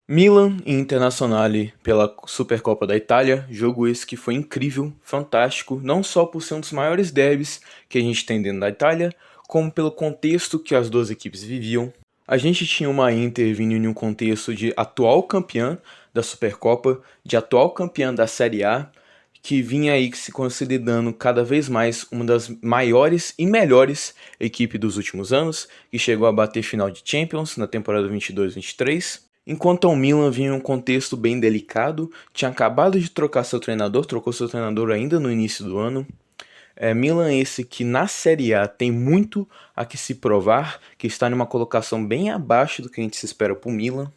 Milan e Internazionale pela Supercopa da Itália, jogo esse que foi incrível, fantástico, não só por ser um dos maiores derbys que a gente tem dentro da Itália, como pelo contexto que as duas equipes viviam. A gente tinha uma Inter vindo em um contexto de atual campeã da Supercopa, de atual campeã da Série A, que vinha aí se consolidando cada vez mais uma das maiores e melhores equipes dos últimos anos, que chegou a bater final de Champions na temporada 22-23. Enquanto o Milan vinha em um contexto bem delicado, tinha acabado de trocar seu treinador, trocou seu treinador ainda no início do ano. Milan esse que na Série A tem muito a que se provar, que está numa colocação bem abaixo do que a gente se espera para o Milan,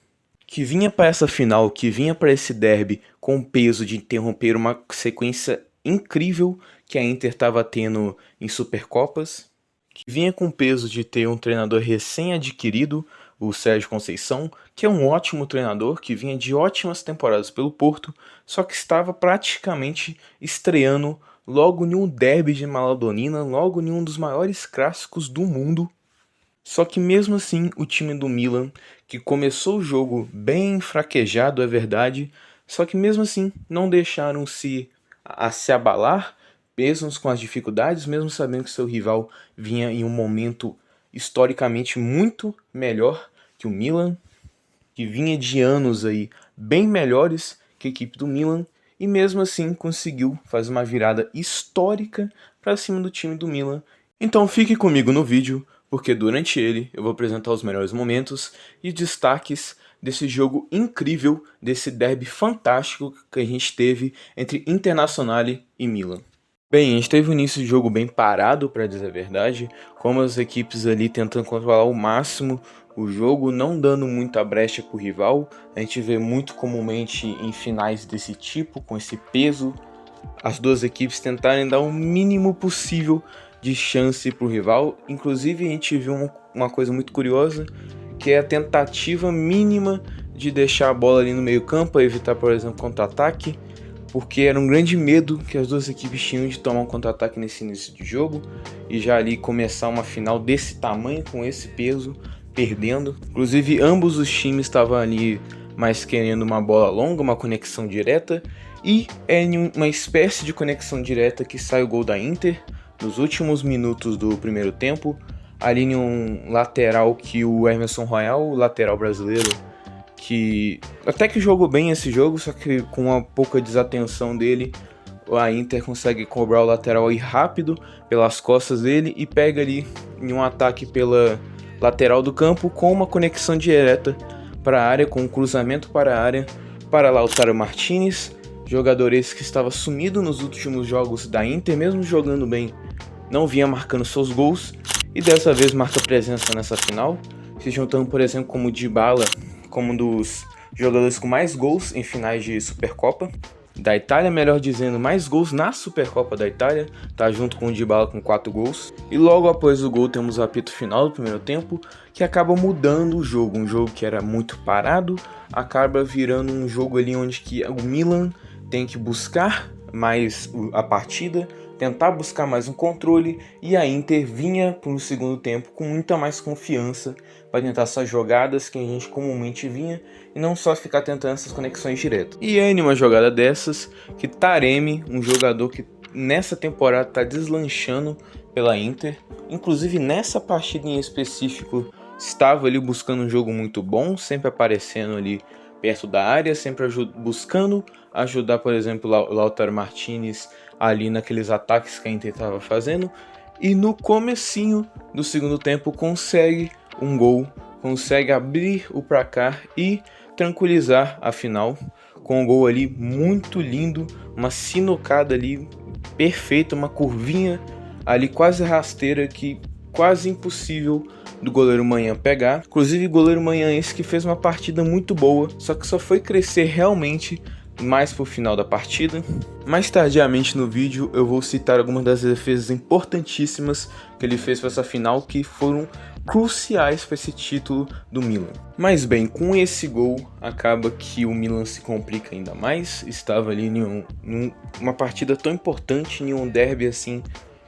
que vinha para essa final, que vinha para esse derby com o peso de interromper uma sequência incrível que a Inter estava tendo em Supercopas, que vinha com o peso de ter um treinador recém-adquirido, o Sérgio Conceição, que é um ótimo treinador, que vinha de ótimas temporadas pelo Porto, só que estava praticamente estreando logo em um derby de Maladonina, logo em um dos maiores clássicos do mundo. Só que mesmo assim, o time do Milan, que começou o jogo bem fraquejado, é verdade, só que mesmo assim não deixaram se abalar, mesmo com as dificuldades, mesmo sabendo que seu rival vinha em um momento historicamente muito melhor que o Milan, que vinha de anos aí bem melhores que a equipe do Milan, e mesmo assim conseguiu fazer uma virada histórica para cima do time do Milan. Então fique comigo no vídeo, porque durante ele eu vou apresentar os melhores momentos e destaques desse jogo incrível, desse derby fantástico que a gente teve entre Internazionale e Milan. Bem, a gente teve um início de jogo bem parado, para dizer a verdade, como as equipes ali tentando controlar ao máximo o jogo, não dando muita brecha para o rival. A gente vê muito comumente em finais desse tipo, com esse peso, as duas equipes tentarem dar o mínimo possível de chance para o rival. Inclusive a gente viu uma coisa muito curiosa, que é a tentativa mínima de deixar a bola ali no meio campo, para evitar, por exemplo, contra-ataque, porque era um grande medo que as duas equipes tinham de tomar um contra-ataque nesse início de jogo e já ali começar uma final desse tamanho, com esse peso, perdendo. Inclusive ambos os times estavam ali mais querendo uma bola longa, uma conexão direta, e é em uma espécie de conexão direta que sai o gol da Inter nos últimos minutos do primeiro tempo, ali em um lateral que o Emerson Royal, o lateral brasileiro, que até que jogou bem esse jogo, só que com uma pouca desatenção dele, a Inter consegue cobrar o lateral aí rápido pelas costas dele e pega ali em um ataque pela lateral do campo com uma conexão direta para a área, com um cruzamento para a área, para Lautaro Martinez, jogador esse que estava sumido nos últimos jogos da Inter, mesmo jogando bem, não vinha marcando seus gols, e dessa vez marca presença nessa final, se juntando, por exemplo, como o Dybala, como um dos jogadores com mais gols em finais de Supercopa da Itália, melhor dizendo, mais gols na Supercopa da Itália, tá junto com o Dybala com 4 gols. E logo após o gol temos o apito final do primeiro tempo, que acaba mudando o jogo, um jogo que era muito parado, acaba virando um jogo ali onde que o Milan tem que buscar mais a partida, tentar buscar mais um controle, e a Inter vinha para o segundo tempo com muita mais confiança para tentar essas jogadas que a gente comumente vinha, e não só ficar tentando essas conexões diretas. E é em uma jogada dessas que Taremi, um jogador que nessa temporada está deslanchando pela Inter, inclusive nessa partida em específico, estava ali buscando um jogo muito bom, sempre aparecendo ali perto da área, sempre buscando ajudar, por exemplo, o Lautaro Martinez ali naqueles ataques que a Inter estava fazendo, e no comecinho do segundo tempo consegue um gol, consegue abrir o placar e tranquilizar a final com um gol ali muito lindo, uma sinucada ali perfeita, uma curvinha ali quase rasteira, que quase impossível do goleiro Manhã pegar. Inclusive o goleiro Manhã esse que fez uma partida muito boa, só que só foi crescer realmente mais pro final da partida. Mais tardiamente no vídeo eu vou citar algumas das defesas importantíssimas que ele fez para essa final, que foram cruciais para esse título do Milan. Mas bem, com esse gol acaba que o Milan se complica ainda mais. Estava ali em uma partida tão importante, em um derby assim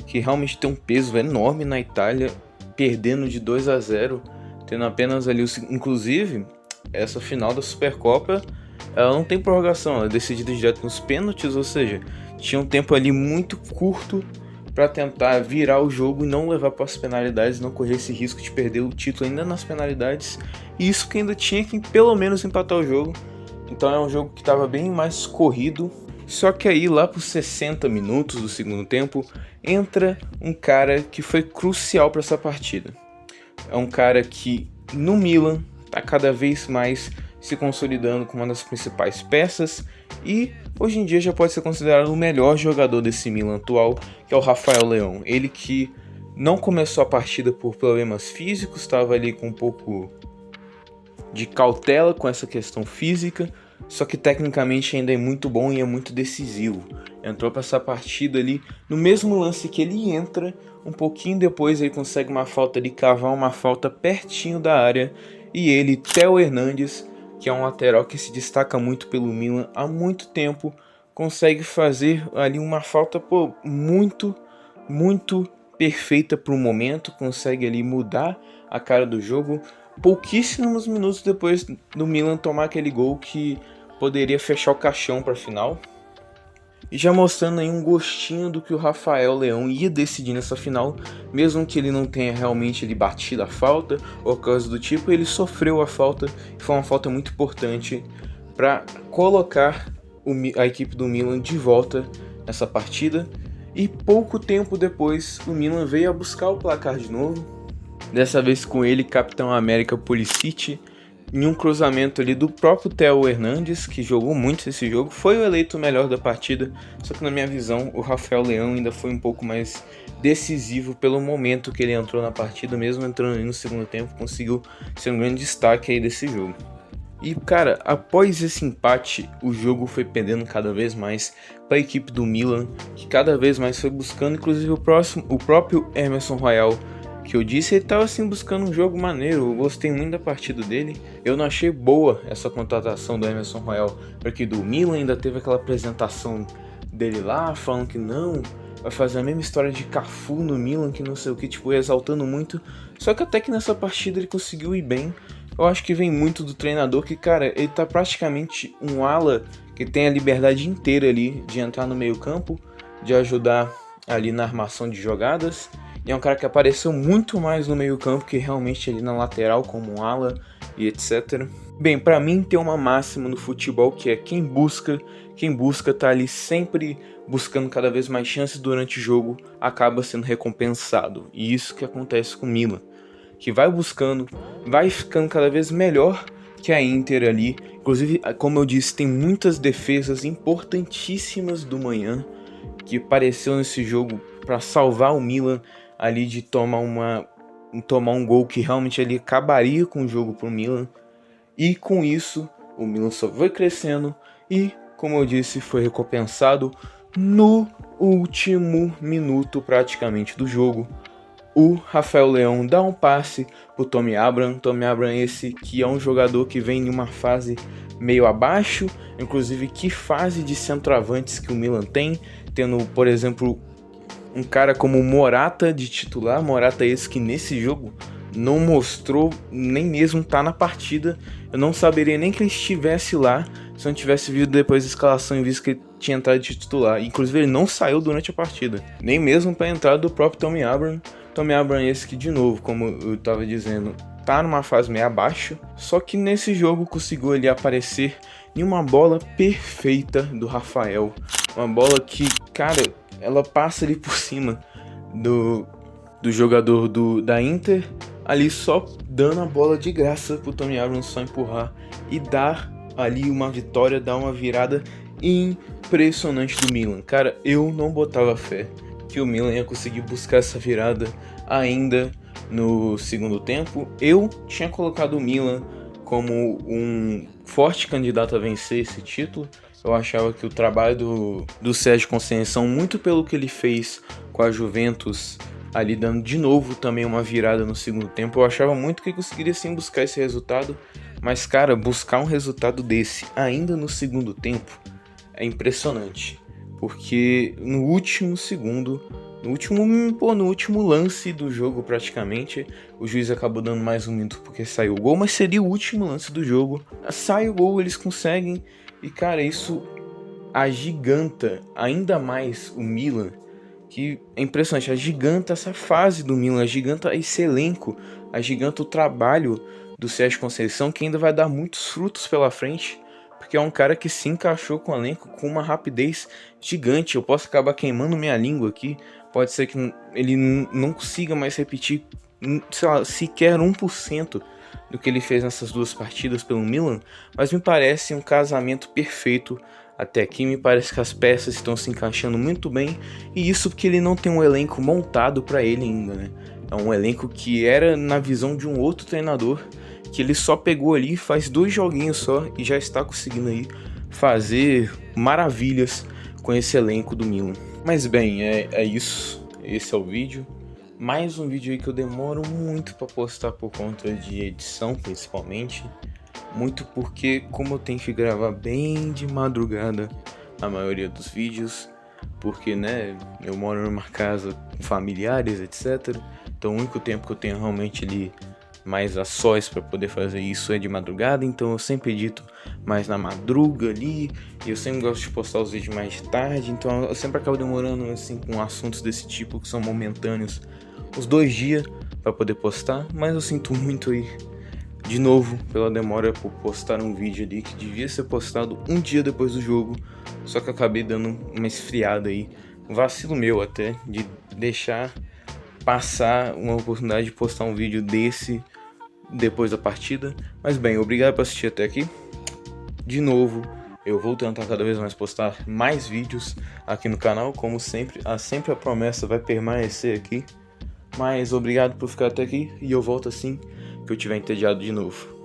que realmente tem um peso enorme na Itália, perdendo de 2-0, tendo apenas ali, inclusive essa final da Supercopa, ela não tem prorrogação, ela é decidida direto nos pênaltis, ou seja, tinha um tempo ali muito curto para tentar virar o jogo e não levar para as penalidades, não correr esse risco de perder o título ainda nas penalidades, e isso que ainda tinha que pelo menos empatar o jogo. Então é um jogo que estava bem mais corrido. Só que aí lá por 60 minutos do segundo tempo entra um cara que foi crucial para essa partida. É um cara que no Milan está cada vez mais se consolidando como uma das principais peças e hoje em dia já pode ser considerado o melhor jogador desse Milan atual, que é o Rafael Leão. Ele que não começou a partida por problemas físicos, estava ali com um pouco de cautela com essa questão física, só que tecnicamente ainda é muito bom e é muito decisivo. Entrou para essa partida ali no mesmo lance que ele entra, um pouquinho depois ele consegue uma falta de cavar uma falta pertinho da área, e ele, Theo Hernandes, que é um lateral que se destaca muito pelo Milan há muito tempo, consegue fazer ali uma falta muito perfeita para o momento, consegue ali mudar a cara do jogo pouquíssimos minutos depois do Milan tomar aquele gol que poderia fechar o caixão para a final. E já mostrando aí um gostinho do que o Rafael Leão ia decidir nessa final, mesmo que ele não tenha realmente batido a falta ou coisa do tipo, ele sofreu a falta e foi uma falta muito importante para colocar a equipe do Milan de volta nessa partida. E pouco tempo depois o Milan veio a buscar o placar de novo, dessa vez com ele, Capitão América Pulisic, em um cruzamento ali do próprio Theo Hernandes, que jogou muito esse jogo, foi o eleito o melhor da partida, só que na minha visão o Rafael Leão ainda foi um pouco mais decisivo pelo momento que ele entrou na partida, mesmo entrando ali no segundo tempo, conseguiu ser um grande destaque aí desse jogo. E cara, após esse empate, o jogo foi pendendo cada vez mais para a equipe do Milan, que cada vez mais foi buscando, inclusive o próprio Emerson Royal, que eu disse, ele estava assim buscando um jogo maneiro. Eu gostei muito da partida dele. Eu não achei boa essa contratação do Emerson Royal, porque do Milan ainda teve aquela apresentação dele lá, falando que não, vai fazer a mesma história de Cafu no Milan, que não sei o que, tipo, exaltando muito. Só que até que nessa partida ele conseguiu ir bem. Eu acho que vem muito do treinador, que cara, ele tá praticamente um ala que tem a liberdade inteira ali de entrar no meio campo, de ajudar ali na armação de jogadas. E é um cara que apareceu muito mais no meio campo que realmente ali na lateral, como um ala e etc. Bem, pra mim tem uma máxima no futebol que é quem busca tá ali sempre buscando cada vez mais chances durante o jogo, acaba sendo recompensado. E isso que acontece com o Milan, que vai buscando, vai ficando cada vez melhor que a Inter ali. Inclusive, como eu disse, tem muitas defesas importantíssimas do Manhã que apareceu nesse jogo para salvar o Milan ali de tomar um gol que realmente ali acabaria com o jogo pro Milan. E com isso, o Milan só foi crescendo e, como eu disse, foi recompensado no último minuto praticamente do jogo. O Rafael Leão dá um passe pro Tammy Abraham. Tammy Abraham esse que é um jogador que vem em uma fase meio abaixo. Inclusive, que fase de centroavantes que o Milan tem, tendo, por exemplo, um cara como Morata de titular. Morata esse que nesse jogo não mostrou nem mesmo tá na partida. Eu não saberia nem que ele estivesse lá se eu não tivesse visto depois da escalação e visto que ele tinha entrado de titular. Inclusive, ele não saiu durante a partida, nem mesmo para a entrada do próprio Tammy Abraham. Tammy Abraham esse que, de novo, como eu estava dizendo, tá numa fase meio abaixo, só que nesse jogo conseguiu ele aparecer em uma bola perfeita do Rafael. Uma bola que, cara, ela passa ali por cima do jogador da Inter, ali só dando a bola de graça pro Tammy Abraham só empurrar e dar ali uma vitória, dar uma virada impressionante do Milan. Cara, eu não botava fé que o Milan ia conseguir buscar essa virada ainda no segundo tempo. Eu tinha colocado o Milan como um forte candidato a vencer esse título. Eu achava que o trabalho do Sérgio Conceição, muito pelo que ele fez com a Juventus, ali dando de novo também uma virada no segundo tempo, eu achava muito que ele conseguiria sim buscar esse resultado. Mas cara, buscar um resultado desse ainda no segundo tempo é impressionante, porque no último segundo no último lance do jogo praticamente, o juiz acabou dando mais um minuto porque saiu o gol, mas seria o último lance do jogo. Sai o gol, eles conseguem, e cara, isso agiganta ainda mais o Milan, que é impressionante, agiganta essa fase do Milan, agiganta esse elenco, agiganta o trabalho do Sérgio Conceição, que ainda vai dar muitos frutos pela frente, porque é um cara que se encaixou com o elenco com uma rapidez gigante. Eu posso acabar queimando minha língua aqui, pode ser que ele não consiga mais repetir, sei lá, sequer 1% do que ele fez nessas duas partidas pelo Milan, mas me parece um casamento perfeito até aqui. Me parece que as peças estão se encaixando muito bem, e isso porque ele não tem um elenco montado para ele ainda, né? É um elenco que era na visão de um outro treinador, que ele só pegou ali, faz 2 joguinhos só e já está conseguindo aí fazer maravilhas com esse elenco do Milan. Mas bem, é isso, esse é o vídeo. Mais um vídeo aí que eu demoro muito para postar por conta de edição, principalmente. Muito porque, como eu tenho que gravar bem de madrugada a maioria dos vídeos, porque, né, eu moro numa casa com familiares, etc. Então o único tempo que eu tenho realmente ali mais a sós para poder fazer isso é de madrugada, então eu sempre edito mais na madruga ali, e eu sempre gosto de postar os vídeos mais de tarde, então eu sempre acabo demorando assim com assuntos desse tipo que são momentâneos os 2 dias para poder postar, mas eu sinto muito aí de novo pela demora por postar um vídeo ali que devia ser postado um dia depois do jogo, só que eu acabei dando uma esfriada aí, um vacilo meu até, de deixar passar uma oportunidade de postar um vídeo desse depois da partida. Mas bem, obrigado por assistir até aqui. De novo, eu vou tentar cada vez mais postar mais vídeos aqui no canal, como sempre a promessa vai permanecer aqui. Mas obrigado por ficar até aqui, e eu volto assim que eu tiver entediado de novo.